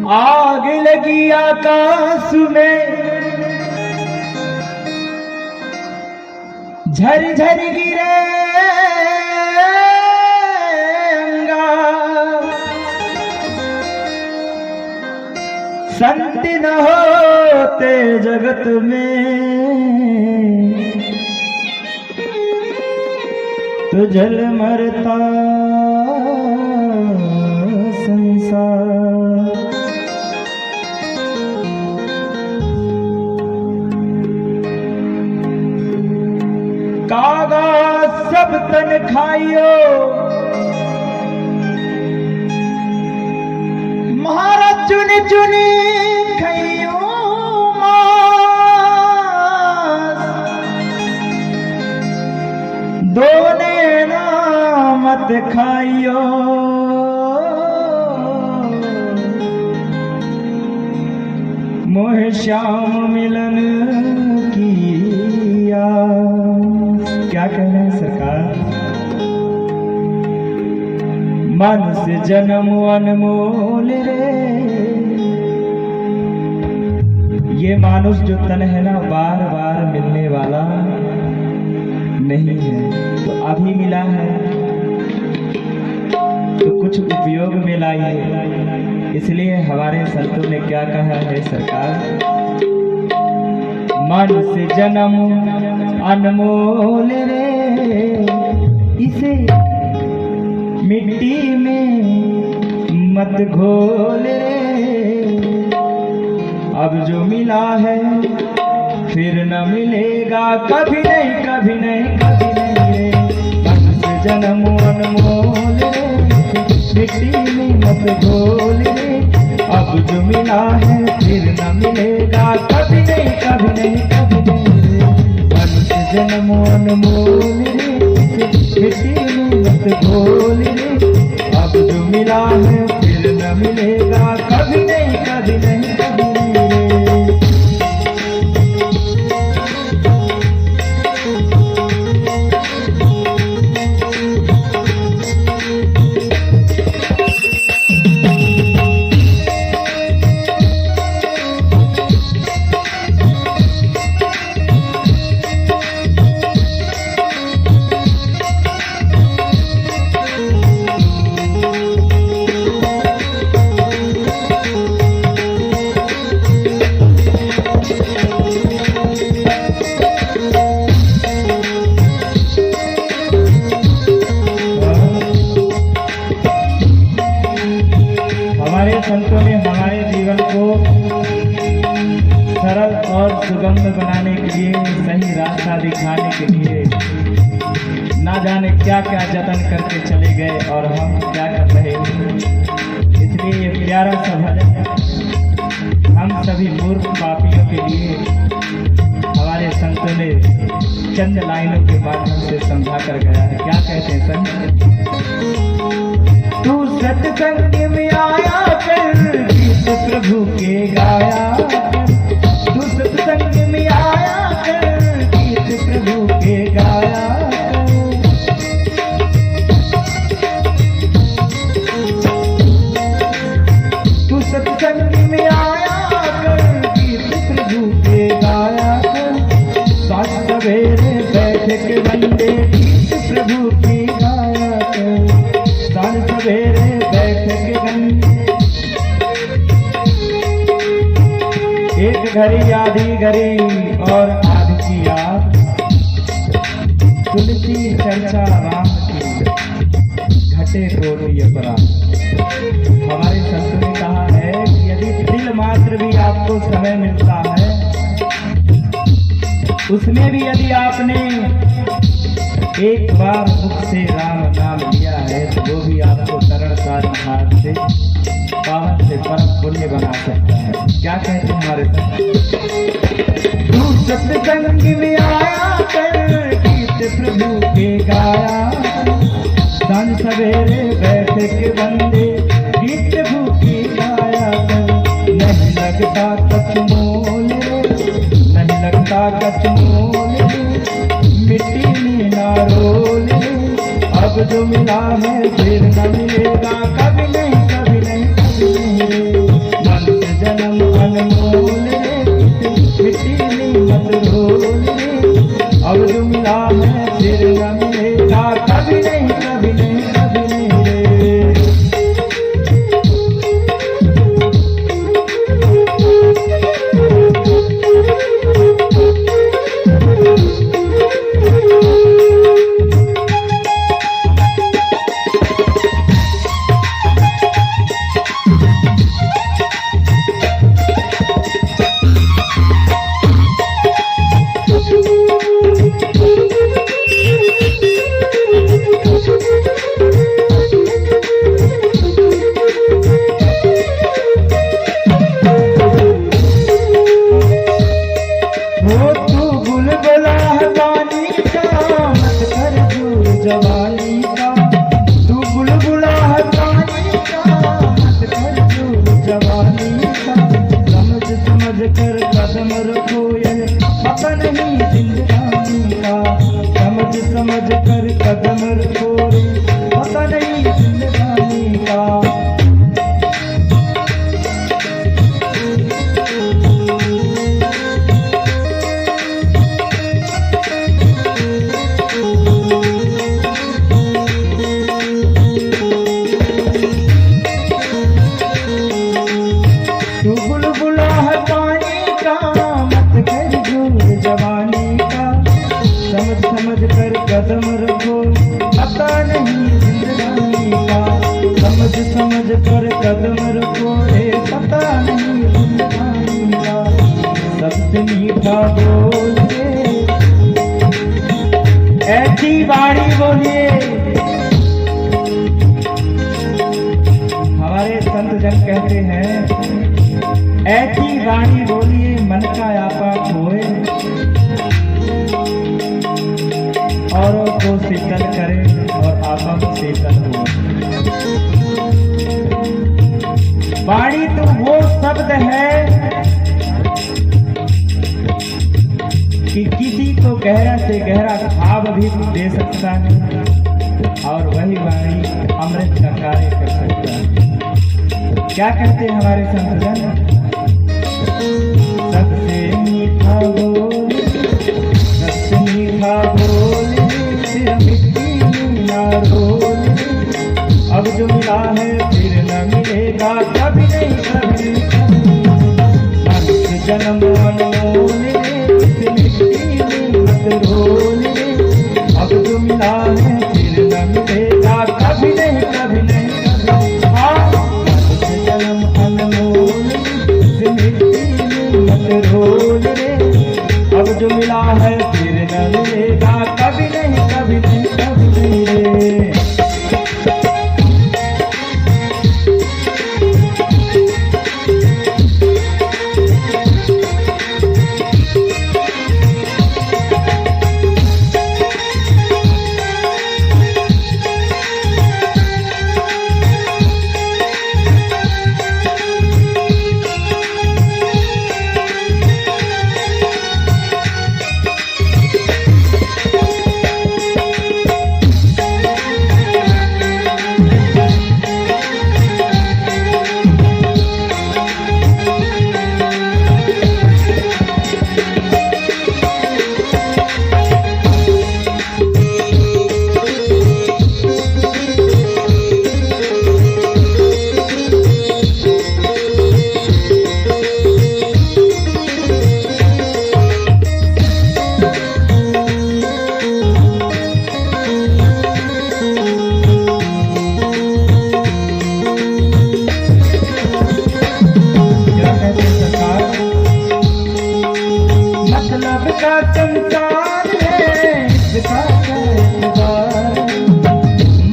आग लगी आकाश में झरझर गिरे अंगार, संत न होते जगत में तो जल मरता संसार। कागा सब तन खाइयो महाराज चुनी चुनी खाइयो दोने ना मत खाइयो मोह श्याम मिलन किया। क्या कहना है सरकार? मनुष्य जन्म अनमोल रे। ये मानुष जो तन है ना बार बार मिलने वाला नहीं है, तो अभी मिला है तो कुछ उपयोग में लाइए। इसलिए हमारे संतों ने क्या कहा है सरकार? मनुष्य जन्म अनमोल रे, इसे मिट्टी में मत घोल रे। अब जो मिला है फिर न मिलेगा कभी नहीं, कभी नहीं, कभी नहीं रे। मनुष्य जन्म अनमोल रे, मिट्टी में मत घोल रे। अब जो मिला है फिर न मिलेगा कभी नहीं, कभी नहीं, कभी नहीं रे। मनुष्य जन्म अनमोल रे, मिट्टी में मत घोल रे। अब जो मिला है फिर न मिलेगा कभी नहीं, कभी नहीं, कभी नहीं रे। संतों ने हमारे जीवन को सरल और सुगम बनाने के लिए, सही रास्ता दिखाने के लिए ना जाने क्या क्या जतन करके चले गए और हम क्या कर रहे हैं। इसलिए ये प्यारा सा भजन हम सभी मूर्ख पापियों के लिए हमारे संतों ने चंद लाइनों के माध्यम से समझा कर गया है। क्या कहते हैं संत? तू सत्संग में आया कर गीत प्रभु के गाया, तू सत्संग में आया कर गीत प्रभु के गाया। तू सत्संग में आया कर गीत प्रभु के गाया कर। साथ सवेरे बैठ के बंदे गीत प्रभु की गाया कर। साथ सवेरे बैठ के बंदे एक घड़ी आधी घड़ी और आधी की याद, तुलसी चर्चा राम की घटे कोटि अपराध। हमारे संत ने कहा है कि यदि दिल मात्र भी आपको समय मिलता है, उसमें भी यदि आपने एक बार मुख से राम नाम लिया है तो वो भी आपको तरणसारी घाट से पावन से परम पुण्य बना सकता है। क्या कहते हैं हमारे तू सत्संग में आया कर गीत प्रभु के गाया। सांझ सवेरे बैठ के बंदे गीत प्रभु की गाया कर। नहीं लगता कछ मोल, नहीं लगता कछ मोल, मिट्टी में ना रोल। अब जो मिला है फिर न मिलेगा कभी नहीं, कभी नहीं, कभी नहीं। जवानी का, समझ समझ कर कदम रखो ये पता नहीं जिंदगानी का, समझ समझ कर कदम रखो रे पता नहीं जिंदगानी का। तू बुलबुला है पानी का, मत कर जोर जवानी का, समझ समझ कर कदम रखो पता नहीं जिंदगानी का, समझ समझ कर कदम रखो रे पता नहीं जिंदगानी का। सबसे मीठा बोलिए ऐसी वाणी बोलिए। हमारे संत जन कहते हैं ऐसी वाणी बोलिए मन का आपा खोए, औरों को शीतल करे और आपा को शीतल हो। वाणी तो वो शब्द है कि किसी को गहरा से गहरा भाव भी दे सकता है, और वही वाणी अमृत का कार्य कर सकता है। क्या कहते हैं हमारे संत जन? सबसे मीठा बोल, सबसे मीठा बोल, फिर मिट्टी में ना रोल, अब जो मिला है फिर न मिलेगा कभी नहीं कभी नहीं। जन्म अनमोल इस मिट्टी में मत रोल, अब जो मिला है फिर न मिलेगा कभी नहीं कभी नहीं। जन्म अनमोल इस मिट्टी मत रोल रे, अब जो मिला है फिर न मिलेगा कभी नहीं कभी नहीं कभी नहीं रे। का संसार है इसका एतबार,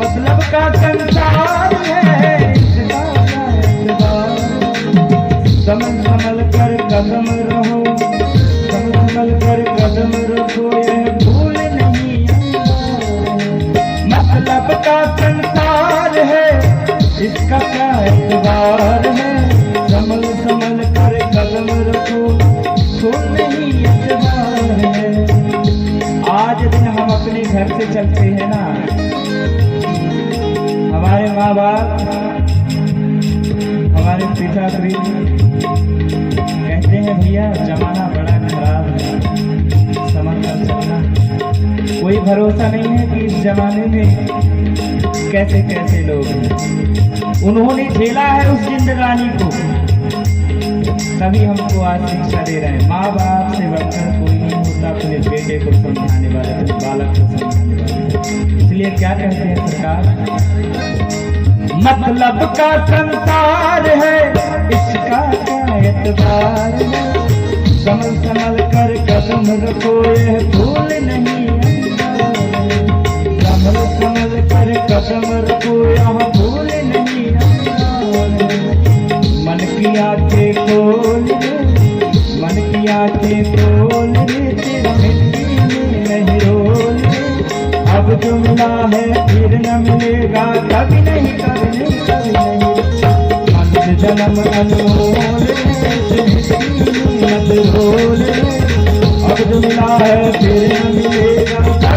मतलब का संसार है इसका एतबार। समझ संभल कर कदम रहो, समझ संभल कर कदम रखो, यह भूल नहीं मतलब का संसार है इसका क्या एतबार है। संभल संभल कर कदम रखो, भूल नहीं एतबार है। आज दिन हम अपने घर से चलते हैं ना, हमारे माँ बाप हमारे पिताश्री कहते हैं भैया जमाना बड़ा खराब है, समझ कर चलना। कोई भरोसा नहीं है कि इस जमाने में कैसे कैसे लोग हैं। उन्होंने झेला है उस जिंदगानी को, तभी हमको आज शिक्षा दे रहे हैं। माँ बाप से बढ़कर कोई नहीं होता अपने बेटे को समझाने वाला, अपने बालक को समझाने वाला। इसलिए क्या कहते हैं सरकार, मतलब का संसार है इसका क्या एतबार है। संभल संभल कर कदम रखो, यह भूल नहीं संभल संभल कर कदम रखो, यह भूल नहीं। मन की आंखें खोल दे, मन की आंखें खोल दे, तेरा मिट्टी में नहीं रोल दे। अब जो मिला है फिर न मिलेगा कभी नहीं कभी नहीं कभी नहीं। मन जन्म अनमोल रे, मिट्टी में मत घोल रे। अब जो मिला है फिर न मिलेगा।